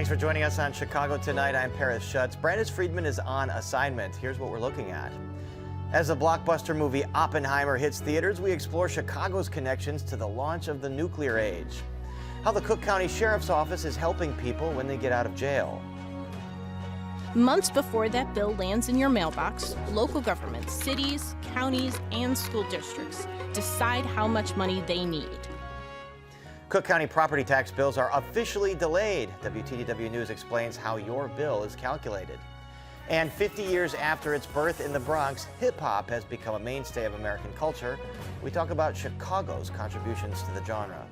Thanks for joining us on Chicago Tonight. I'm Paris Schutz. Brandis Friedman is on assignment. Here's what we're looking at. As the blockbuster movie Oppenheimer hits theaters, we explore Chicago's connections to the launch of the nuclear age. How the Cook County Sheriff's Office is helping people when they get out of jail. Months before that bill lands in your mailbox, local governments, cities, counties, and school districts decide how much money they need. Cook County property tax bills are officially delayed. WTTW News explains how your bill is calculated. And 50 years after its birth in the Bronx, hip-hop has become a mainstay of American culture. We talk about Chicago's contributions to the genre.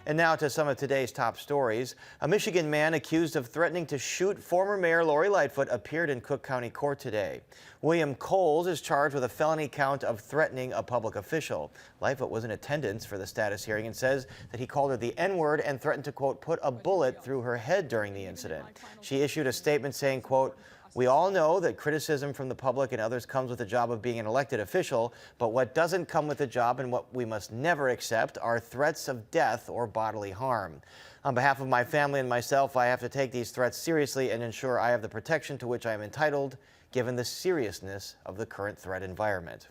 And now to some of today's top stories. A Michigan man accused of threatening to shoot former Mayor Lori Lightfoot appeared in Cook County Court today. William Coles is charged with a felony count of threatening a public official. Lightfoot was in attendance for the status hearing and says that he called her the N-word and threatened to, quote, put a bullet through her head during the incident. She issued a statement saying, quote, "We all know that criticism from the public and others comes with the job of being an elected official, but what doesn't come with the job and what we must never accept are threats of death or bodily harm. On behalf of my family and myself, I have to take these threats seriously and ensure I have the protection to which I am entitled, given the seriousness of the current threat environment."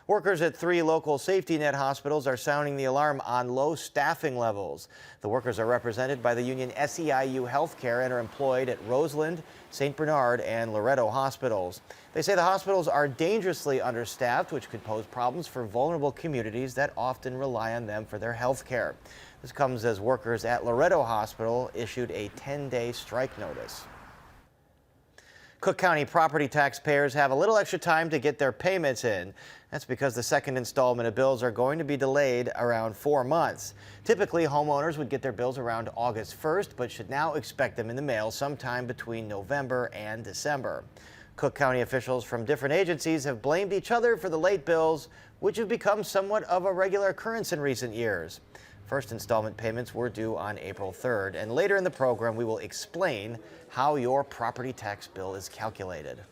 Workers at 3 local safety net hospitals are sounding the alarm on low staffing levels. The workers are represented by the union SEIU Healthcare and are employed at Roseland, St. Bernard, and Loretto hospitals. They say the hospitals are dangerously understaffed, which could pose problems for vulnerable communities that often rely on them for their health care. This comes as workers at Loretto Hospital issued a 10-day strike notice. Cook County property taxpayers have a little extra time to get their payments in. That's because the second installment of bills are going to be delayed around 4 months. Typically, homeowners would get their bills around August 1st, but should now expect them in the mail sometime between November and December. Cook County officials from different agencies have blamed each other for the late bills, which have become somewhat of a regular occurrence in recent years. First installment payments were due on April 3rd, and later in the program we will explain how your property tax bill is calculated.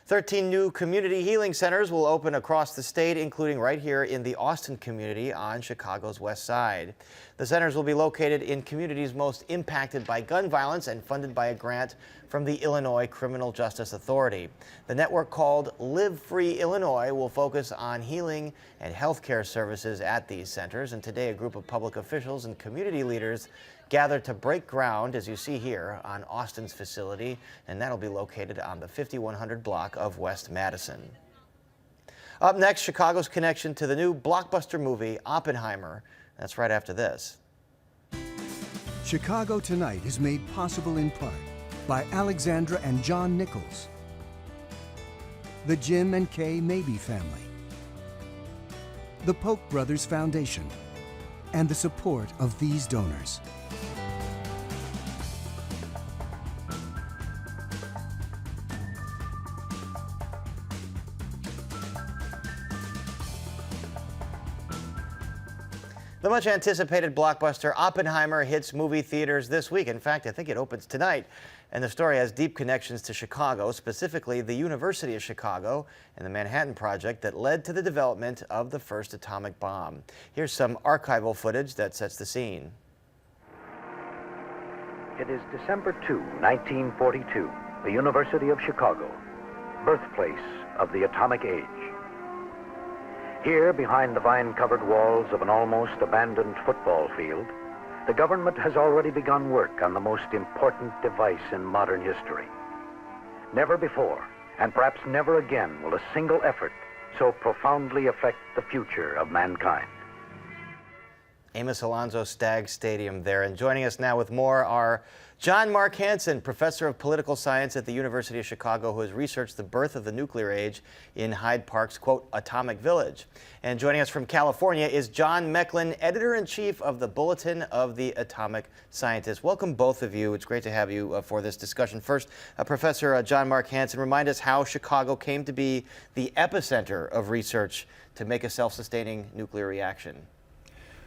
13 new community healing centers will open across the state, including right here in the Austin community on Chicago's west side. The centers will be located in communities most impacted by gun violence and funded by a grant from the Illinois Criminal Justice Authority. The network, called Live Free Illinois, will focus on healing and healthcare services at these centers. And today, a group of public officials and community leaders gathered to break ground, as you see here, on Austin's facility, and that'll be located on the 5100 block of West Madison. Up next, Chicago's connection to the new blockbuster movie Oppenheimer. That's right after this. Chicago Tonight is made possible in part by Alexandra and John Nichols, the Jim and Kay Mabey family, the Polk Brothers Foundation, and the support of these donors. The much anticipated blockbuster Oppenheimer hits movie theaters this week. In fact, I think it opens tonight. And the story has deep connections to Chicago, specifically the University of Chicago and the Manhattan Project that led to the development of the first atomic bomb. Here's some archival footage that sets the scene. It is December 2, 1942, the University of Chicago, birthplace of the atomic age. Here, behind the vine-covered walls of an almost abandoned football field, the government has already begun work on the most important device in modern history. Never before, and perhaps never again, will a single effort so profoundly affect the future of mankind. Amos Alonzo Stagg Stadium there. And joining us now with more are John Mark Hansen, professor of political science at the University of Chicago, who has researched the birth of the nuclear age in Hyde Park's, quote, atomic village. And joining us from California is John Mecklin, editor-in-chief of the Bulletin of the Atomic Scientist. Welcome, both of you. It's great to have you for this discussion. First, Professor John Mark Hansen, remind us how Chicago came to be the epicenter of research to make a self-sustaining nuclear reaction.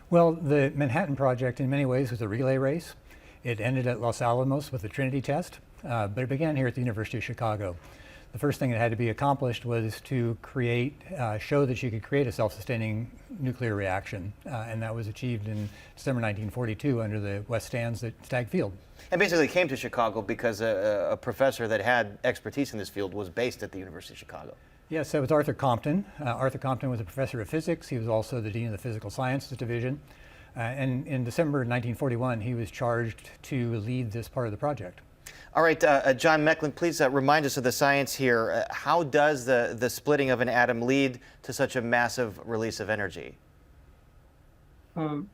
Well, the Manhattan Project in many ways was a relay race. It ended at Los Alamos with the Trinity test, but it began here at the University of Chicago. the first thing that had to be accomplished was to show that you could create a self-sustaining nuclear reaction, and that was achieved in December 1942 under the West Stands at Stagg Field. And basically came to Chicago because a professor that had expertise in this field was based at the University of Chicago. Yes, that was Arthur Compton. Arthur Compton was a professor of physics. He was also the dean of the Physical Sciences Division. And in December 1941, he was charged to lead this part of the project. All right, John Mecklin, please remind us of the science here. How does the splitting of an atom lead to such a massive release of energy?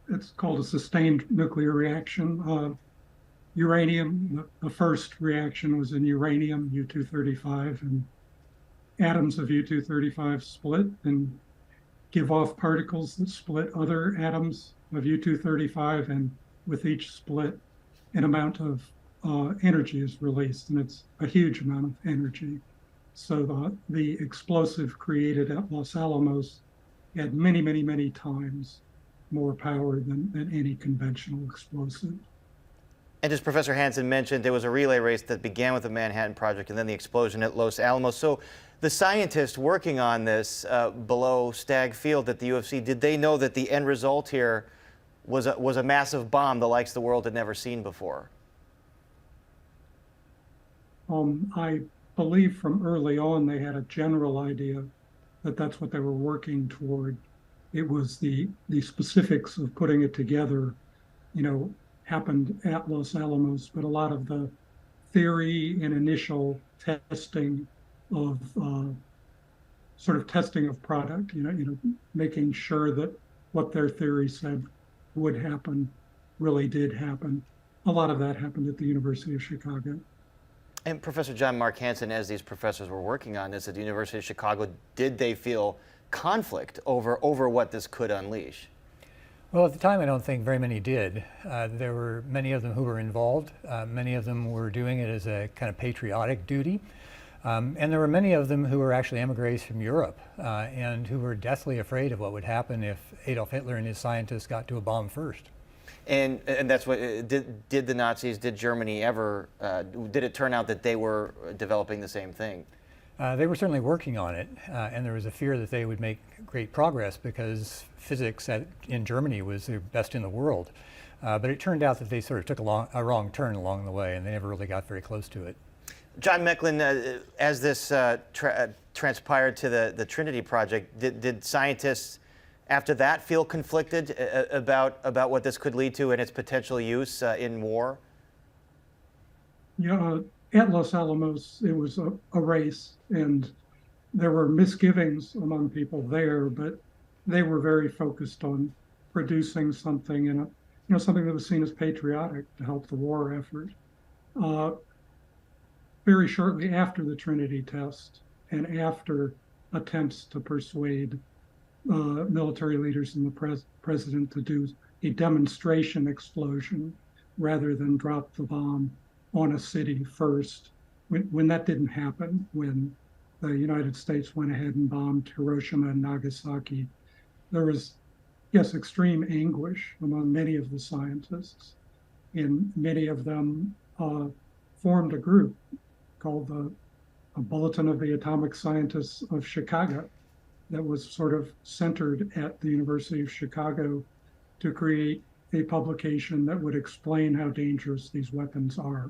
It's called a sustained nuclear reaction. Uranium, the first reaction was in uranium, U-235, and atoms of U-235 split and give off particles that split other atoms of U-235, and with each split, an amount of energy is released, and it's a huge amount of energy. So the explosive created at Los Alamos had many, many, many times more power than any conventional explosive. And as Professor Hansen mentioned, there was a relay race that began with the Manhattan Project and then the explosion at Los Alamos. So the scientists working on this below Stagg Field at the U of C, did they know that the end result here was a massive bomb, the likes the world had never seen before? I believe from early on they had a general idea that that's what they were working toward. It was the specifics of putting it together, happened at Los Alamos, but a lot of the theory and initial testing of sort of testing of product, making sure that what their theory said would happen really did happen. A lot of that happened at the University of Chicago. And Professor John Mark Hansen, as these professors were working on this at the University of Chicago, did they feel conflict over what this could unleash? Well, at the time, I don't think very many did. There were many of them who were involved. Many of them were doing it as a kind of patriotic duty. And there were many of them who were actually emigres from Europe and who were deathly afraid of what would happen if Adolf Hitler and his scientists got to a bomb first. And that's what, did the Nazis, did Germany ever, did it turn out that they were developing the same thing? They were certainly working on it, and there was a fear that they would make great progress because physics in Germany was the best in the world. But it turned out that they sort of took a wrong turn along the way, and they never really got very close to it. John Mecklin, as this transpired to the Trinity Project, did scientists after that feel conflicted about what this could lead to and its potential use in war? Yeah, at Los Alamos, it was a race, and there were misgivings among people there, but they were very focused on producing something, and something that was seen as patriotic to help the war effort. Very shortly after the Trinity test, and after attempts to persuade military leaders and the president to do a demonstration explosion rather than drop the bomb on a city first. When that didn't happen, when the United States went ahead and bombed Hiroshima and Nagasaki, there was, yes, extreme anguish among many of the scientists, and many of them formed a group called the Bulletin of the Atomic Scientists of Chicago that was sort of centered at the University of Chicago to create a publication that would explain how dangerous these weapons are.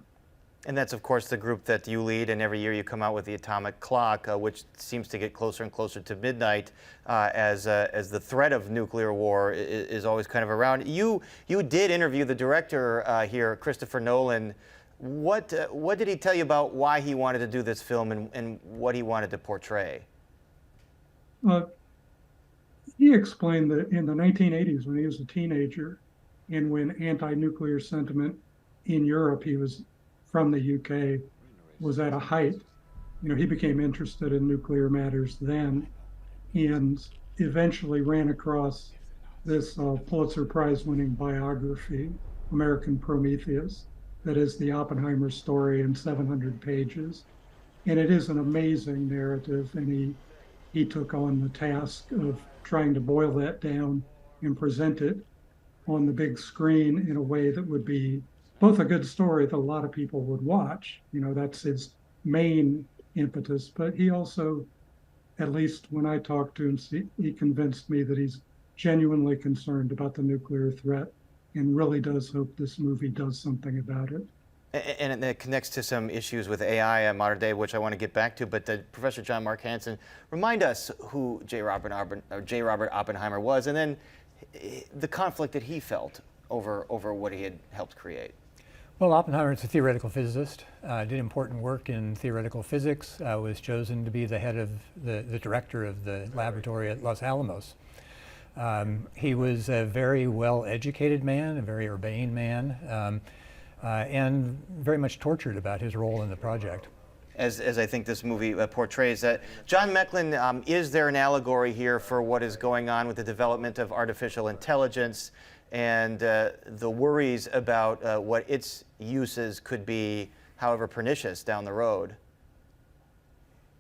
And that's, of course, the group that you lead, and every year you come out with the atomic clock, which seems to get closer and closer to midnight as the threat of nuclear war is always kind of around. You did interview the director here, Christopher Nolan. What did he tell you about why he wanted to do this film and what he wanted to portray? He explained that in the 1980s, when he was a teenager, and when anti-nuclear sentiment in Europe, he was from the UK, was at a height, he became interested in nuclear matters then, and eventually ran across this Pulitzer Prize-winning biography, American Prometheus, that is the Oppenheimer story in 700 pages. And it is an amazing narrative, and he took on the task of trying to boil that down and present it on the big screen in a way that would be both a good story that a lot of people would watch. That's his main impetus, but he also, at least when I talked to him, he convinced me that he's genuinely concerned about the nuclear threat and really does hope this movie does something about it. And it connects to some issues with AI in modern day, which I want to get back to. But Professor John Mark Hansen, remind us who J. Robert Oppenheimer was, and then the conflict that he felt over what he had helped create. Well, Oppenheimer is a theoretical physicist, did important work in theoretical physics, was chosen to be the head of the director of the laboratory at Los Alamos. He was a very well-educated man, a very urbane man, and very much tortured about his role in the project. As I think this movie portrays that. John Mecklin, is there an allegory here for what is going on with the development of artificial intelligence and the worries about what its uses could be, however pernicious, down the road?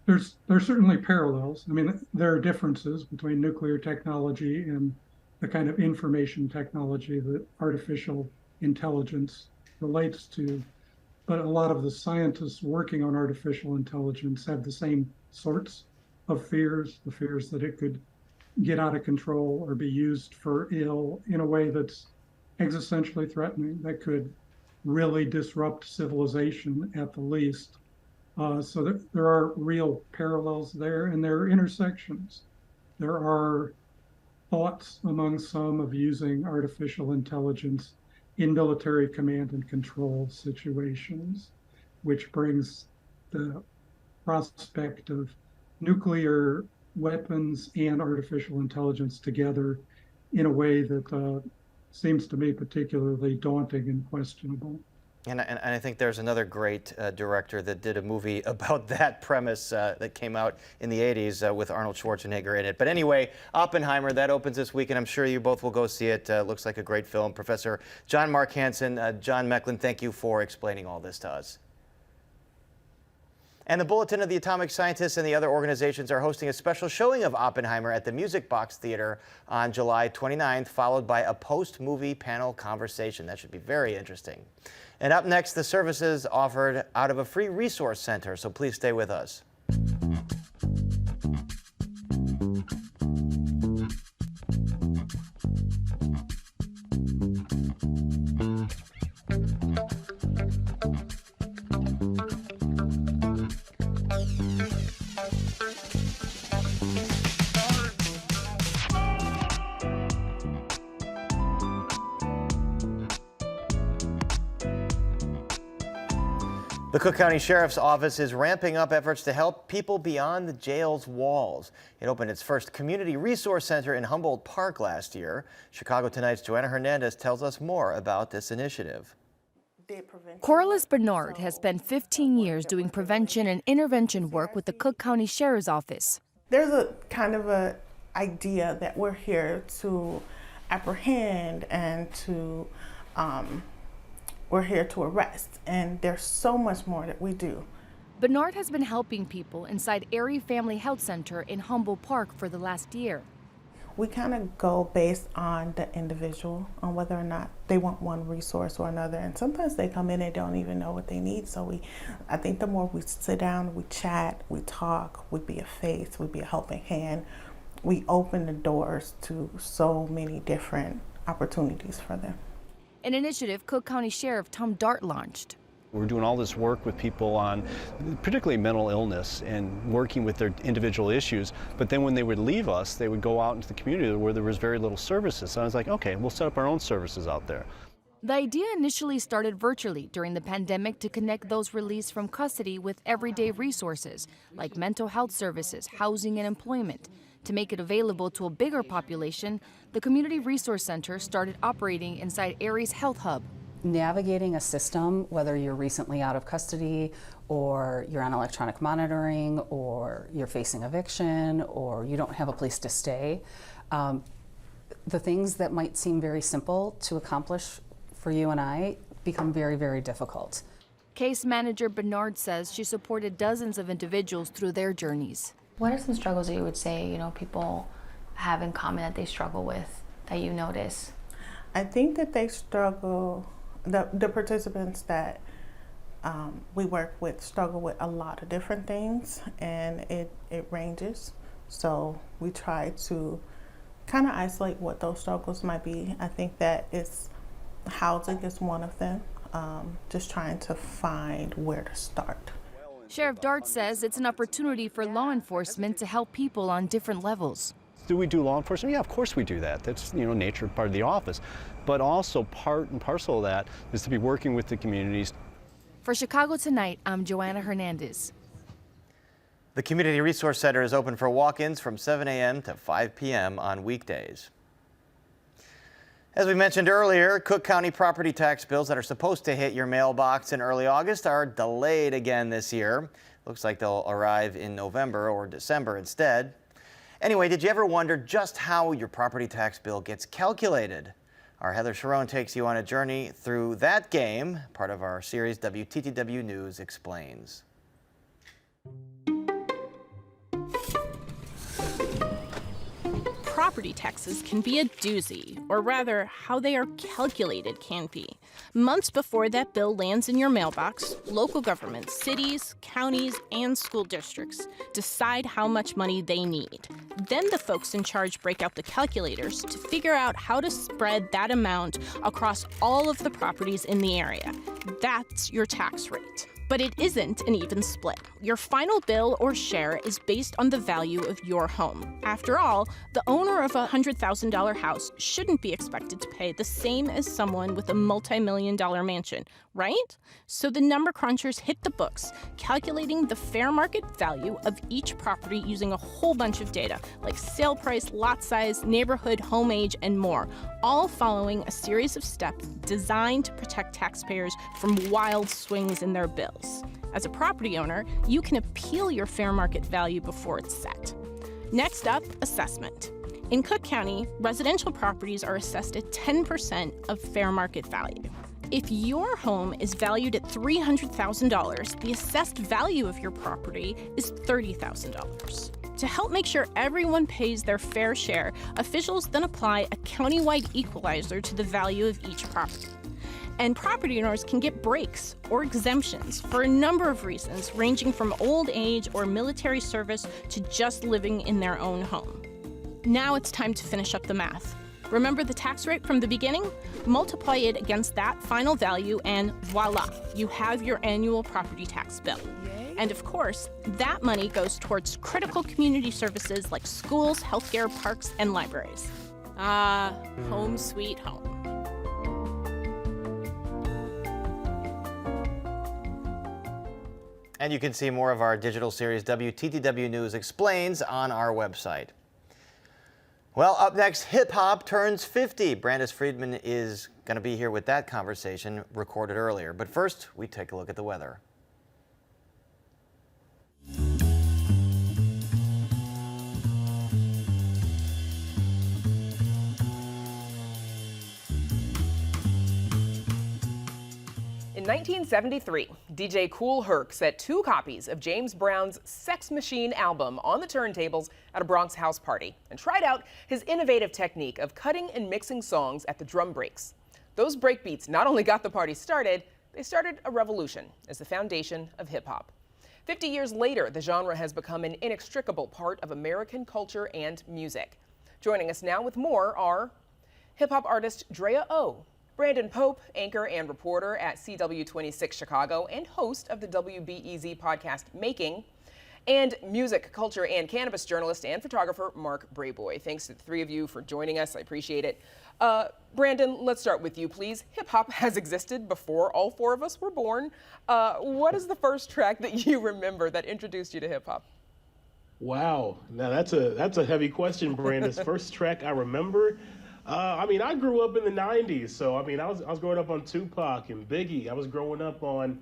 There's certainly parallels. I mean, there are differences between nuclear technology and the kind of information technology that artificial intelligence relates to, but a lot of the scientists working on artificial intelligence have the same sorts of fears, the fears that it could get out of control or be used for ill in a way that's existentially threatening, that could really disrupt civilization at the least. So there are real parallels there, and there are intersections. There are thoughts among some of using artificial intelligence in military command and control situations, which brings the prospect of nuclear weapons and artificial intelligence together in a way that seems to me particularly daunting and questionable. And I think there's another great director that did a movie about that premise that came out in the 80s with Arnold Schwarzenegger in it. But anyway, Oppenheimer, that opens this week, and I'm sure you both will go see it. Looks like a great film. Professor John Mark Hansen, John Mecklin, thank you for explaining all this to us. And the Bulletin of the Atomic Scientists and the other organizations are hosting a special showing of Oppenheimer at the Music Box Theater on July 29th, followed by a post-movie panel conversation. That should be very interesting. And up next, the services offered out of a free resource center, so please stay with us. The Cook County Sheriff's Office is ramping up efforts to help people beyond the jail's walls. It opened its first community resource center in Humboldt Park last year. Chicago Tonight's Joanna Hernandez tells us more about this initiative. Corliss Bernard has spent 15 years doing prevention and intervention work with the Cook County Sheriff's Office. There's a kind of a idea that we're here to apprehend and to we're here to arrest, and there's so much more that we do. Bernard has been helping people inside Erie Family Health Center in Humboldt Park for the last year. We kind of go based on the individual, on whether or not they want one resource or another, and sometimes they come in and don't even know what they need. So I think the more we sit down, we chat, we talk, we be a face, we be a helping hand, we open the doors to so many different opportunities for them. An initiative Cook County Sheriff Tom Dart launched. We're doing all this work with people on particularly mental illness and working with their individual issues, but then when they would leave us, they would go out into the community where there was very little services. So I was like, okay, we'll set up our own services out there. The idea initially started virtually during the pandemic to connect those released from custody with everyday resources like mental health services, housing, and employment. To make it available to a bigger population, the Community Resource Center started operating inside Erie's Health Hub. Navigating a system, whether you're recently out of custody or you're on electronic monitoring or you're facing eviction or you don't have a place to stay, the things that might seem very simple to accomplish for you and I become very, very difficult. Case manager Bernard says she supported dozens of individuals through their journeys. What are some struggles that you would say, people have in common that they struggle with, that you notice? I think that they struggle, the participants that We struggle with a lot of different things, and it ranges. So we try to kind of isolate what those struggles might be. I think that housing is one of them, just trying to find where to start. Sheriff Dart says it's an opportunity for law enforcement to help people on different levels. Do we do law enforcement? Yeah, of course we do that. That's, nature, part of the office. But also part and parcel of that is to be working with the communities. For Chicago Tonight, I'm Joanna Hernandez. The Community Resource Center is open for walk-ins from 7 a.m. to 5 p.m. on weekdays. As we mentioned earlier, Cook County property tax bills that are supposed to hit your mailbox in early August are delayed again this year. Looks like they'll arrive in November or December instead. Anyway, did you ever wonder just how your property tax bill gets calculated? Our Heather Sharon takes you on a journey through that game, part of our series WTTW News Explains. Property taxes can be a doozy, or rather, how they are calculated can be. Months before that bill lands in your mailbox, local governments, cities, counties, and school districts decide how much money they need. Then the folks in charge break out the calculators to figure out how to spread that amount across all of the properties in the area. That's your tax rate. But it isn't an even split. Your final bill or share is based on the value of your home. After all, the owner of a $100,000 house shouldn't be expected to pay the same as someone with a multi-million-dollar mansion, right? So the number crunchers hit the books, calculating the fair market value of each property using a whole bunch of data, like sale price, lot size, neighborhood, home age, and more, all following a series of steps designed to protect taxpayers from wild swings in their bills. As a property owner, you can appeal your fair market value before it's set. Next up, assessment. In Cook County, residential properties are assessed at 10% of fair market value. If your home is valued at $300,000, the assessed value of your property is $30,000. To help make sure everyone pays their fair share, officials then apply a countywide equalizer to the value of each property. And property owners can get breaks or exemptions for a number of reasons, ranging from old age or military service to just living in their own home. Now it's time to finish up the math. Remember the tax rate from the beginning? Multiply it against that final value and voila, you have your annual property tax bill. Yay. And of course, that money goes towards critical community services like schools, healthcare, parks, and libraries. Home sweet home. And you can see more of our digital series WTTW News Explains on our website. Well, up next, hip hop turns 50. Brandis Friedman is going to be here with that conversation recorded earlier. But first, we take a look at the weather. In 1973, DJ Kool Herc set 2 copies of James Brown's Sex Machine album on the turntables at a Bronx house party and tried out his innovative technique of cutting and mixing songs at the drum breaks. Those breakbeats not only got the party started, they started a revolution as the foundation of hip-hop. 50 years later, the genre has become an inextricable part of American culture and music. Joining us now with more are hip-hop artist Drea O, Brandon Pope, anchor and reporter at CW26 Chicago and host of the WBEZ podcast Making, and music, culture, and cannabis journalist and photographer Mark Brayboy. Thanks to the 3 of you for joining us. I appreciate it. Brandon, let's start with you, please. Hip-hop has existed before all 4 of us were born. What is the first track that you remember that introduced you to hip-hop? Wow, now that's a heavy question, Brandon. First track I remember. I grew up in the 90s, so I was growing up on Tupac and Biggie. I was growing up on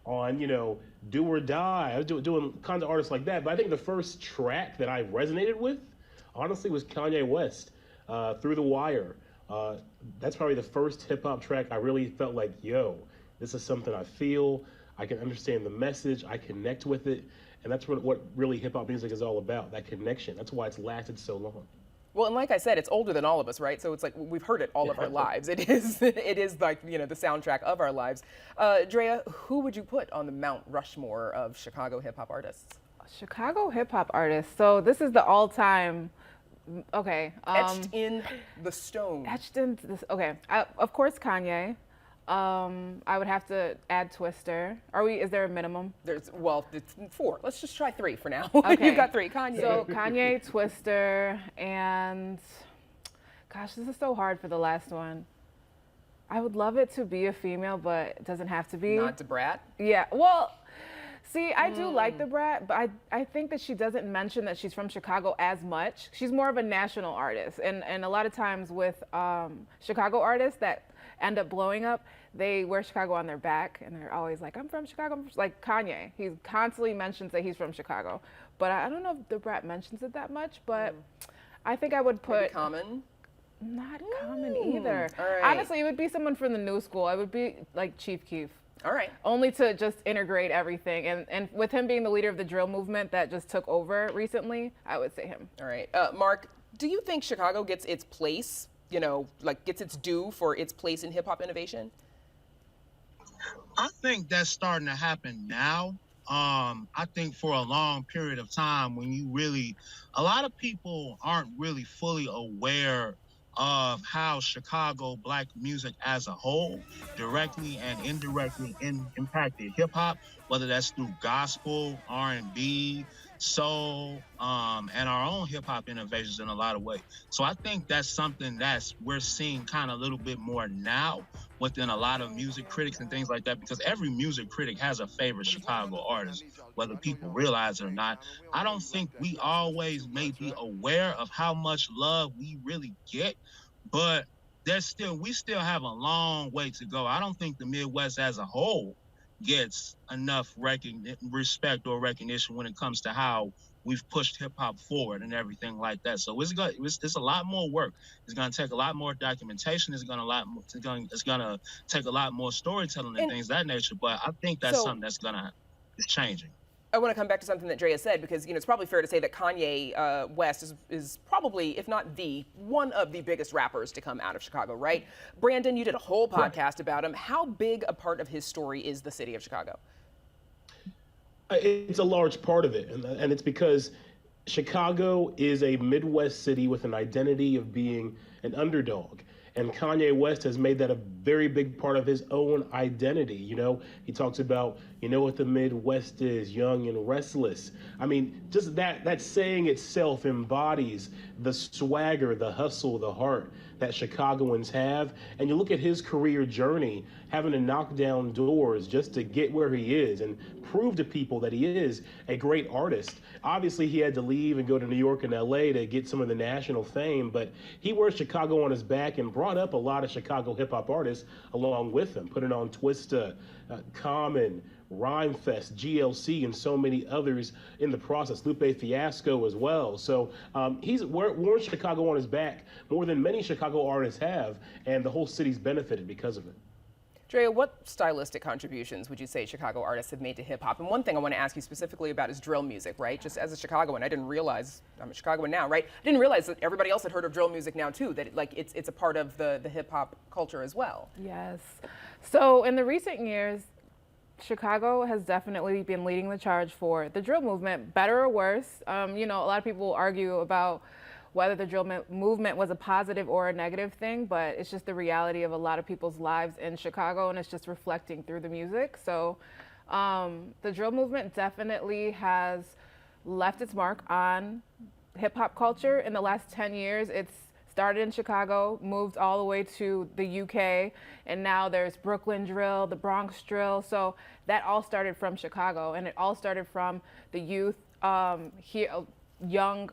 Do or Die. I was doing kinds of artists like that. But I think the first track that I resonated with, honestly, was Kanye West, Through the Wire. That's probably the first hip hop track I really felt like, yo, this is something I feel. I can understand the message. I connect with it, and that's what really hip hop music is all about. That connection. That's why it's lasted so long. Well, and like I said, it's older than all of us, right? So it's like we've heard it all of our lives. It is like, the soundtrack of our lives. Drea, who would you put on the Mount Rushmore of Chicago hip hop artists? Chicago hip hop artists. So this is the all-time. Okay. Etched in the stone. Etched in this. Okay. Of course, Kanye. I would have to add Twister. Is there a minimum? It's 4. Let's just try 3 for now. Okay. You've got 3. Kanye. So Kanye, Twister, and gosh, this is so hard for the last one. I would love it to be a female, but it doesn't have to be. Not the Brat? Yeah. Well, see, I do like the Brat, but I think that she doesn't mention that she's from Chicago as much. She's more of a national artist. And a lot of times with Chicago artists that end up blowing up, they wear Chicago on their back, and they're always like, I'm from Chicago. Like Kanye, he constantly mentions that he's from Chicago. But I don't know if the Brat mentions it that much, but I think I would put... Maybe Common? Not Common either. All right. Honestly, it would be someone from the new school. It would be like Chief Keef. All right. Only to just integrate everything. And with him being the leader of the drill movement that just took over recently, I would say him. All right. Mark, do you think Chicago gets its place, gets its due for its place in hip hop innovation? I think that's starting to happen now. I think for a long period of time, a lot of people aren't really fully aware of how Chicago Black music as a whole directly and indirectly impacted hip hop, whether that's through gospel, R&B, soul, and our own hip hop innovations in a lot of ways. So I think that's something we're seeing kind of a little bit more now within a lot of music critics and things like that, because every music critic has a favorite Chicago artist, whether people realize it or not. I don't think we always may be aware of how much love we really get, but we still have a long way to go. I don't think the Midwest as a whole gets enough respect or recognition when it comes to how we've pushed hip hop forward and everything like that. So it's a lot more work. It's going to take a lot more documentation. It's going to take a lot more storytelling and things of that nature. But I think that's something that's is changing. I want to come back to something that Drea said, because it's probably fair to say that Kanye West is probably, if not one of the biggest rappers to come out of Chicago, right? Brandon, you did a whole podcast about him. How big a part of his story is the city of Chicago? It's a large part of it, and it's because Chicago is a Midwest city with an identity of being an underdog. And Kanye West has made that a very big part of his own identity. He talks about, what the Midwest is, young and restless. I mean, just that saying itself embodies the swagger, the hustle, the heart that Chicagoans have. And you look at his career journey, having to knock down doors just to get where he is and prove to people that he is a great artist. Obviously, he had to leave and go to New York and LA to get some of the national fame, but he wears Chicago on his back and brought up a lot of Chicago hip hop artists along with him, putting on Twista, Common, Rhymefest, GLC, and so many others in the process, Lupe Fiasco as well. So he's worn Chicago on his back more than many Chicago artists have, and the whole city's benefited because of it. Drea, what stylistic contributions would you say Chicago artists have made to hip hop? And one thing I want to ask you specifically about is drill music, right? Just as a Chicagoan, I didn't realize, I'm a Chicagoan now, right? I didn't realize that everybody else had heard of drill music now too, that it's a part of the hip hop culture as well. Yes. So in the recent years, Chicago has definitely been leading the charge for the drill movement, better or worse. A lot of people argue about whether the drill movement was a positive or a negative thing, but it's just the reality of a lot of people's lives in Chicago, and it's just reflecting through the music. So the drill movement definitely has left its mark on hip hop culture. In the last 10 years, it's started in Chicago, moved all the way to the UK, and now there's Brooklyn drill, the Bronx drill. So that all started from Chicago, and it all started from the youth, young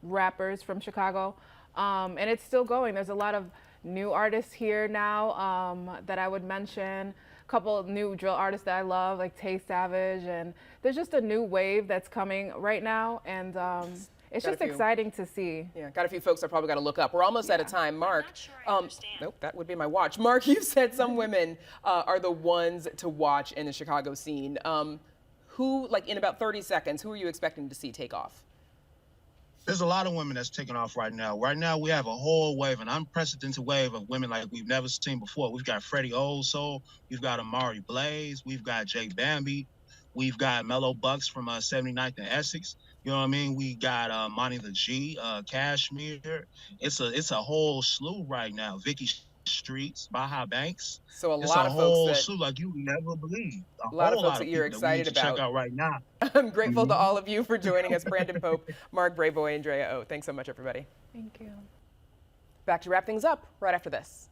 rappers from Chicago, and it's still going. There's a lot of new artists here now that I would mention. A couple of new drill artists that I love, like Tay Savage, and there's just a new wave that's coming right now, and it's just exciting to see. Yeah, got a few folks I probably got to look up. We're almost out of time. Mark, nope, that would be my watch. Mark, you said some women are the ones to watch in the Chicago scene. Who, in about 30 seconds, who are you expecting to see take off? There's a lot of women that's taking off right now. Right now, we have a whole wave, an unprecedented wave of women like we've never seen before. We've got Freddie Olsoul, we've got Amari Blaze, we've got Jay Bambi, we've got Mellow Bucks from 79th and Essex. You know what I mean? We got Monty the G, Cashmere. It's a whole slew right now. Vicky Streets, Baja Banks. So it's lot a of whole folks slew like you never believe. A lot of whole folks lot that you're people that we need excited to about. check out right now. I'm grateful to all of you for joining us. Brandon Pope, Mark Brayboy, Andrea O. Thanks so much, everybody. Thank you. Back to wrap things up right after this.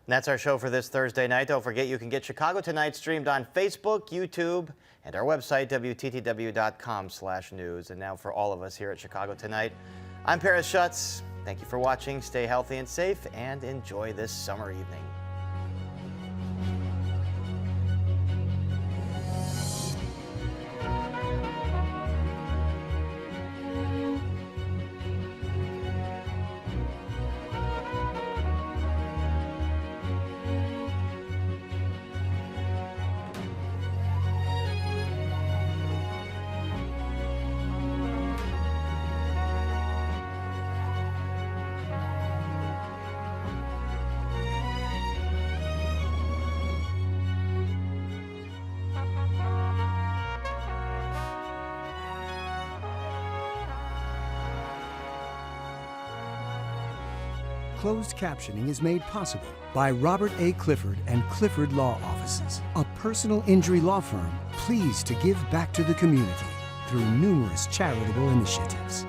And that's our show for this Thursday night. Don't forget you can get Chicago Tonight streamed on Facebook, YouTube, and our website, WTTW.com/news. And now for all of us here at Chicago Tonight, I'm Paris Schutz. Thank you for watching. Stay healthy and safe, and enjoy this summer evening. Closed captioning is made possible by Robert A. Clifford and Clifford Law Offices, a personal injury law firm pleased to give back to the community through numerous charitable initiatives.